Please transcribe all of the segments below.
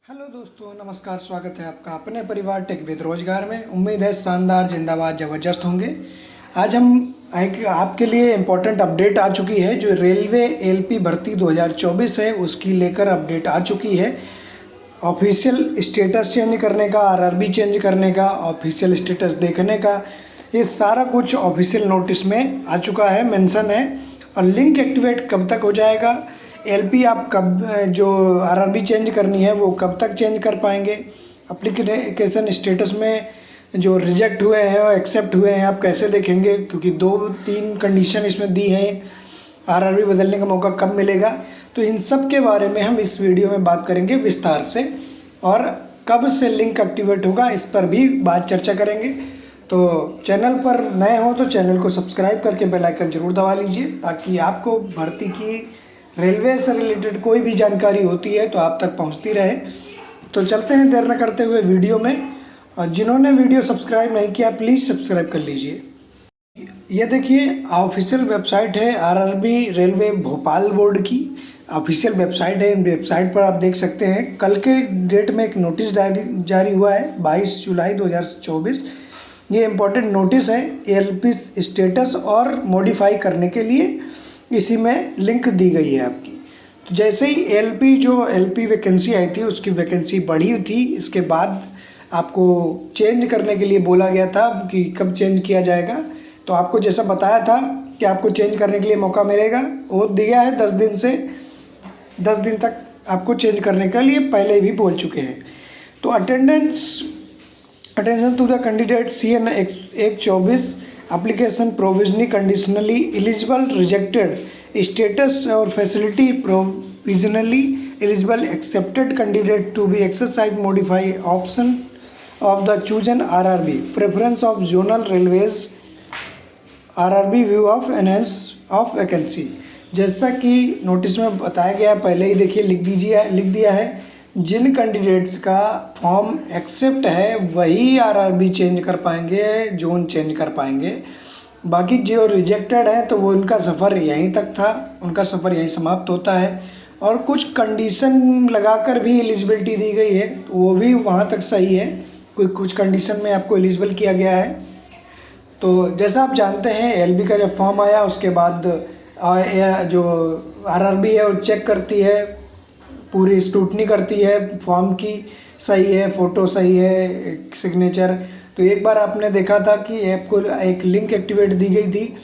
Hello दोस्तों, नमस्कार। स्वागत है आपका अपने परिवार टेक विद रोजगार में। उम्मीद है शानदार, जिंदाबाद, ज़बरदस्त होंगे। आज हम आपके लिए इम्पोर्टेंट अपडेट आ चुकी है। जो रेलवे एलपी भर्ती 2024 है उसकी लेकर अपडेट आ चुकी है। ऑफिशियल स्टेटस चेंज करने का, आरआरबी चेंज करने का, ऑफिशियल स्टेटस देखने का, ये सारा कुछ ऑफिशियल नोटिस में आ चुका है, मेंशन है। और लिंक एक्टिवेट कब तक हो जाएगा, एलपी आप कब, जो आरआरबी चेंज करनी है वो कब तक चेंज कर पाएंगे, एप्लीकेशन स्टेटस में जो रिजेक्ट हुए हैं और एक्सेप्ट हुए हैं आप कैसे देखेंगे, क्योंकि 2-3 कंडीशन इसमें दी हैं। आरआरबी बदलने का मौका कब मिलेगा, तो इन सब के बारे में हम इस वीडियो में बात करेंगे विस्तार से। और कब से लिंक एक्टिवेट होगा इस पर भी बात चर्चा करेंगे। तो चैनल पर नए हो तो चैनल को सब्सक्राइब करके बेल आइकन जरूर दबा लीजिए, ताकि आपको भर्ती की, रेलवे से रिलेटेड कोई भी जानकारी होती है तो आप तक पहुंचती रहे। तो चलते हैं देर न करते हुए वीडियो में। और जिन्होंने वीडियो सब्सक्राइब नहीं किया प्लीज़ सब्सक्राइब कर लीजिए। ये देखिए ऑफिशियल वेबसाइट है आरआरबी रेलवे भोपाल बोर्ड की ऑफिशियल वेबसाइट है। इन वेबसाइट पर आप देख सकते हैं कल के डेट में एक नोटिस जारी हुआ है 22 जुलाई 2024। ये इम्पोर्टेंट नोटिस है एलपी स्टेटस और मॉडिफाई करने के लिए, इसी में लिंक दी गई है आपकी। तो जैसे ही एलपी वैकेंसी आई थी उसकी वैकेंसी बढ़ी थी, इसके बाद आपको चेंज करने के लिए बोला गया था कि कब चेंज किया जाएगा। तो आपको जैसा बताया था कि आपको चेंज करने के लिए मौका मिलेगा, वो दिया है 10 दिन तक आपको चेंज करने के लिए पहले भी बोल चुके हैं। तो attention to the candidate CN 124 application provisionally conditionally eligible rejected status or facility provisionally eligible accepted candidate to be exercise modify option of the chosen RRB preference of zonal railways RRB view of enhance of vacancy। जैसा कि notice में बताया गया, पहले ही देखिए लिख दिया है, जिन कैंडिडेट्स का फॉर्म एक्सेप्ट है वही आरआरबी चेंज कर पाएंगे, जोन चेंज कर पाएंगे। बाकी जो रिजेक्टेड है तो वो उनका सफ़र यहीं तक था, उनका सफ़र यहीं समाप्त होता है। और कुछ कंडीशन लगाकर भी एलिजिबिलिटी दी गई है, तो वो भी वहाँ तक सही है। कुछ कंडीशन में आपको एलिजिबल किया गया है। तो जैसा आप जानते हैं एलबी का जब फॉर्म आया उसके बाद जो आरआरबी है वो चेक करती है, पूरी स्क्रूटनी करती है फॉर्म की, सही है, फ़ोटो सही है, सिग्नेचर। तो एक बार आपने देखा था कि ऐप को एक लिंक एक्टिवेट दी गई थी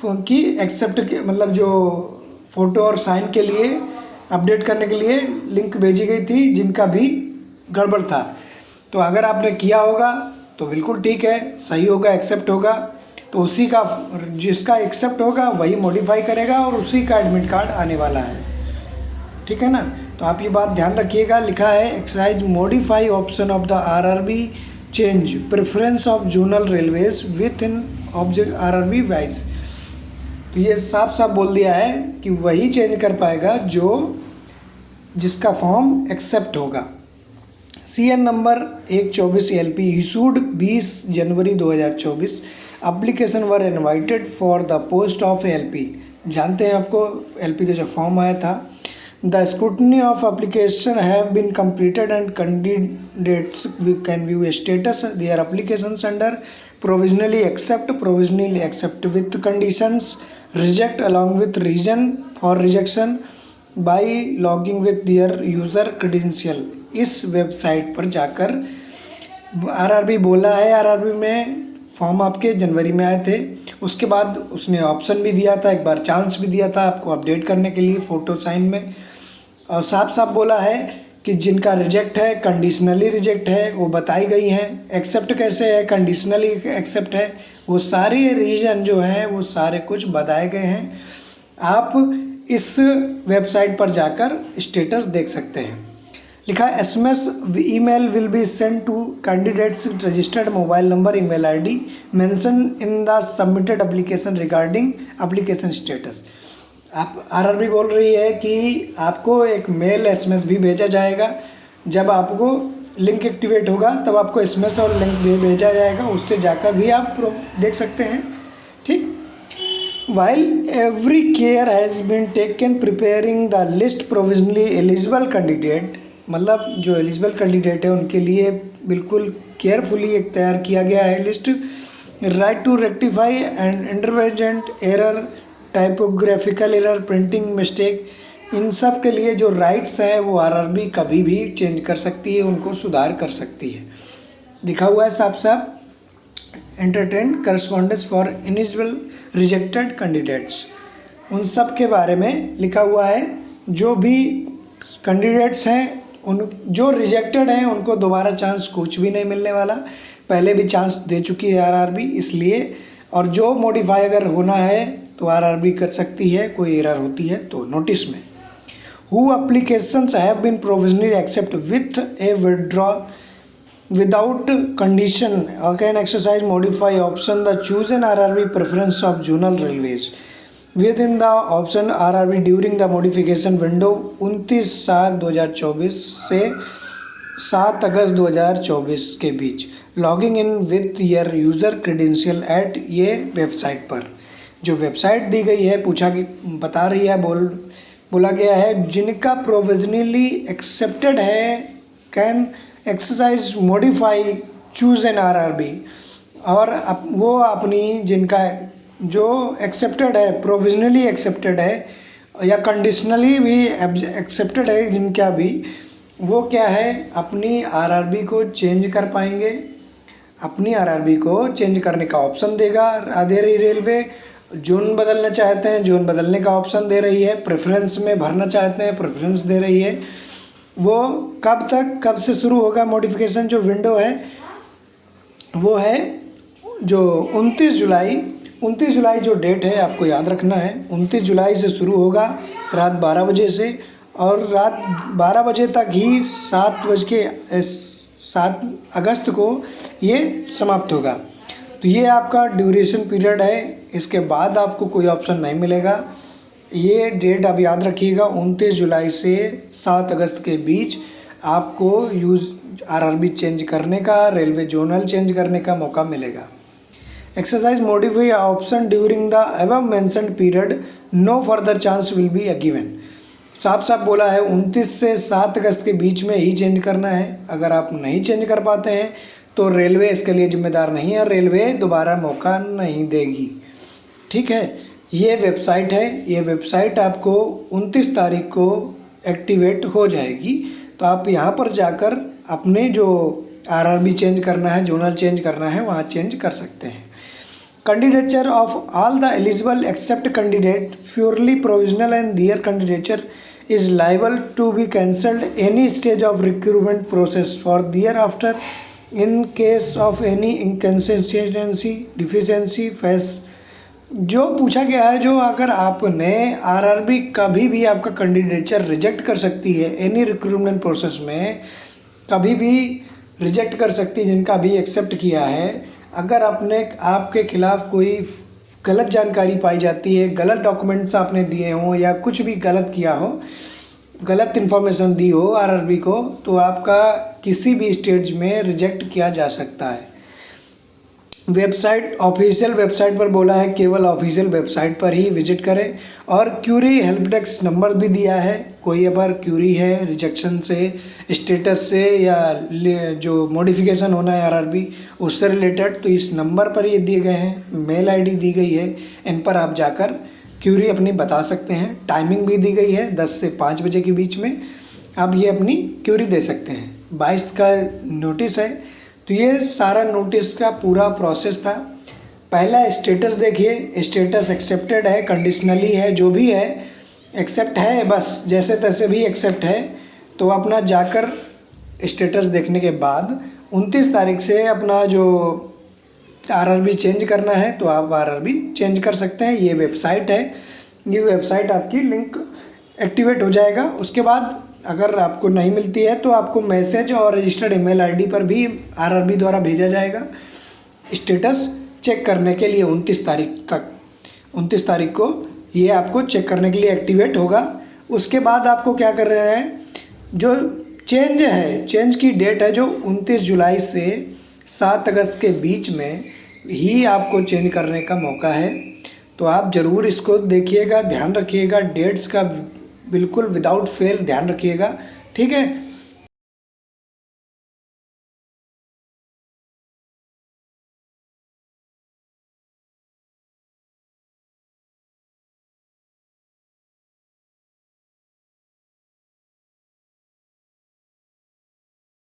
कि एक्सेप्ट के, मतलब जो फ़ोटो और साइन के लिए अपडेट करने के लिए लिंक भेजी गई थी, जिनका भी गड़बड़ था। तो अगर आपने किया होगा तो बिल्कुल ठीक है, सही होगा, एक्सेप्ट होगा। तो उसी का, जिसका एक्सेप्ट होगा वही मॉडिफाई करेगा और उसी का एडमिट कार्ड आने वाला है, ठीक है ना। तो आप ये बात ध्यान रखिएगा, लिखा है exercise modify option of the RRB change preference of zonal railways with in object RRB wise. तो ये साफ साफ बोल दिया है कि वही चेंज कर पाएगा जिसका फॉर्म एक्सेप्ट होगा। CN number 124 LP issued 20 January 2024। Application were invited for the post of LP। जानते हैं आपको LP का जो फॉर्म आया था। The scrutiny of application have been completed and candidates can view a status their applications under provisionally accept with conditions, reject along with reason for rejection by logging with their user credential। इस website पर जाकर RRB बोला है, RRB में form आपके जनवरी में आए थे, उसके बाद उसने ऑप्शन भी दिया था, एक बार चांस भी दिया था आपको अपडेट करने के लिए फ़ोटो साइन में। और साफ साफ बोला है कि जिनका रिजेक्ट है, कंडीशनली रिजेक्ट है, वो बताई गई हैं। एक्सेप्ट कैसे है, कंडीशनली एक्सेप्ट है, वो सारे रीजन जो हैं वो सारे कुछ बताए गए हैं। आप इस वेबसाइट पर जाकर स्टेटस देख सकते हैं। लिखा है SMS email will be sent to candidates registered mobile number email ID mentioned in the submitted application regarding application status। आप आरआरबी बोल रही है कि आपको एक मेल SMS भी भेजा जाएगा, जब आपको लिंक एक्टिवेट होगा तब आपको SMS और लिंक भी भेजा जाएगा, उससे जाकर भी आप देख सकते हैं, ठीक। While every care has been taken preparing the list provisionally eligible candidate, मतलब जो एलिजिबल कैंडिडेट है उनके लिए बिल्कुल केयरफुली एक तैयार किया गया है list. Right to rectify and inadvertent error, typographical error, printing mistake, इन सब के लिए जो राइट्स हैं वो आरआरबी कभी भी चेंज कर सकती है, उनको सुधार कर सकती है। लिखा हुआ है साफ साफ, entertain correspondence for ineligible rejected candidates, उन सब के बारे में लिखा हुआ है। जो भी कैंडिडेट्स हैं उन जो रिजेक्टेड हैं उनको दोबारा चांस कुछ भी नहीं मिलने वाला, पहले भी चांस दे चुकी है आरआरबी इसलिए। और जो मॉडिफाई अगर होना है तो आरआरबी कर सकती है, कोई एरर होती है तो नोटिस में। Who applications have been provisionally accepted with a withdraw without condition can exercise modify option the chosen RRB preference of zonal railways within the option RRB during the modification window 29/7/2024 से 7 अगस्त 2024 के बीच, logging in with your user credential at ये website पर। जो website दी गई है बता रही है बोला गया है जिनका प्रोविजनली एक्सेप्टेड है can exercise modify choose an RRB, और वो अपनी जिनका जो एक्सेप्टेड है, प्रोविजनली एक्सेप्टेड है या कंडीशनली भी एक्सेप्टेड है जिनका भी, वो क्या है अपनी आरआरबी को चेंज कर पाएंगे। अपनी आरआरबी को चेंज करने का ऑप्शन दे रही रेलवे। जोन बदलना चाहते हैं, जोन बदलने का ऑप्शन दे रही है। प्रेफरेंस में भरना चाहते हैं, प्रेफरेंस दे रही है। वो कब से शुरू होगा मॉडिफिकेशन, जो विंडो है वो है जो 29 जुलाई जो डेट है आपको याद रखना है। 29 जुलाई से शुरू होगा रात 12 बजे से, और रात 12 बजे तक ही 7 अगस्त को ये समाप्त होगा। तो ये आपका ड्यूरेशन पीरियड है, इसके बाद आपको कोई ऑप्शन नहीं मिलेगा। ये डेट आप याद रखिएगा, 29 जुलाई से 7 अगस्त के बीच आपको आरआरबी चेंज करने का, रेलवे जोनल चेंज करने का मौका मिलेगा। Exercise modify option during the above mentioned period, no further chance will be given. साफ साफ बोला है 29 से 7 अगस्त के बीच में ही चेंज करना है। अगर आप नहीं चेंज कर पाते हैं तो रेलवे इसके लिए जिम्मेदार नहीं है, रेलवे दोबारा मौका नहीं देगी। ठीक है, ये वेबसाइट है, ये वेबसाइट आपको 29 तारीख को एक्टिवेट हो जाएगी। तो आप यहाँ पर जाकर अपने जो आरआरबी चेंज करना है, जोनल चेंज करना है, वहाँ चेंज कर सकते हैं। Candidature of all the eligible except candidate purely provisional and their candidature is liable to be cancelled any stage of recruitment process for thereafter in case of any inconsistency deficiency face. जो पूछा गया है, जो अगर आपने RRB कभी भी आपका कैंडिडेचर रिजेक्ट कर सकती है, एनी रिक्रूटमेंट प्रोसेस में कभी भी रिजेक्ट कर सकती है जिनका भी एक्सेप्ट किया है। अगर आपके खिलाफ कोई गलत जानकारी पाई जाती है, गलत डॉक्यूमेंट्स आपने दिए हों या कुछ भी गलत किया हो, गलत इन्फॉर्मेशन दी हो आरआरबी को, तो आपका किसी भी स्टेज में रिजेक्ट किया जा सकता है। वेबसाइट ऑफिशियल वेबसाइट पर बोला है केवल ऑफिशियल वेबसाइट पर ही विजिट करें, और क्यूरी हेल्प डेस्क नंबर भी दिया है। कोई अगर क्यूरी है रिजेक्शन से, स्टेटस से, या जो मॉडिफिकेशन होना है आरआरबी उससे रिलेटेड, तो इस नंबर पर ये दिए गए हैं, मेल आईडी दी गई है, इन पर आप जाकर क्यूरी अपनी बता सकते हैं। टाइमिंग भी दी गई है 10 से 5 बजे के बीच में आप ये अपनी क्यूरी दे सकते हैं। 22 का नोटिस है। तो ये सारा नोटिस का पूरा प्रोसेस था। पहला स्टेटस देखिए, स्टेटस एक्सेप्टेड है, कंडीशनली है, जो भी है एक्सेप्ट है, बस जैसे तैसे भी एक्सेप्ट है। तो अपना जाकर स्टेटस देखने के बाद 29 तारीख से अपना जो आरआरबी चेंज करना है तो आप आरआरबी चेंज कर सकते हैं। ये वेबसाइट है, ये वेबसाइट आपकी लिंक एक्टिवेट हो जाएगा। उसके बाद अगर आपको नहीं मिलती है तो आपको मैसेज और रजिस्टर्ड ईमेल आईडी पर भी आरआरबी द्वारा भेजा जाएगा स्टेटस चेक करने के लिए। 29 तारीख तक, 29 तारीख को ये आपको चेक करने के लिए एक्टिवेट होगा। उसके बाद आपको क्या कर रहे हैं, जो चेंज है, चेंज की डेट है जो 29 जुलाई से 7 अगस्त के बीच में ही आपको चेंज करने का मौका है। तो आप ज़रूर इसको देखिएगा, ध्यान रखिएगा, डेट्स का बिल्कुल विदाउट फेल ध्यान रखिएगा। ठीक है।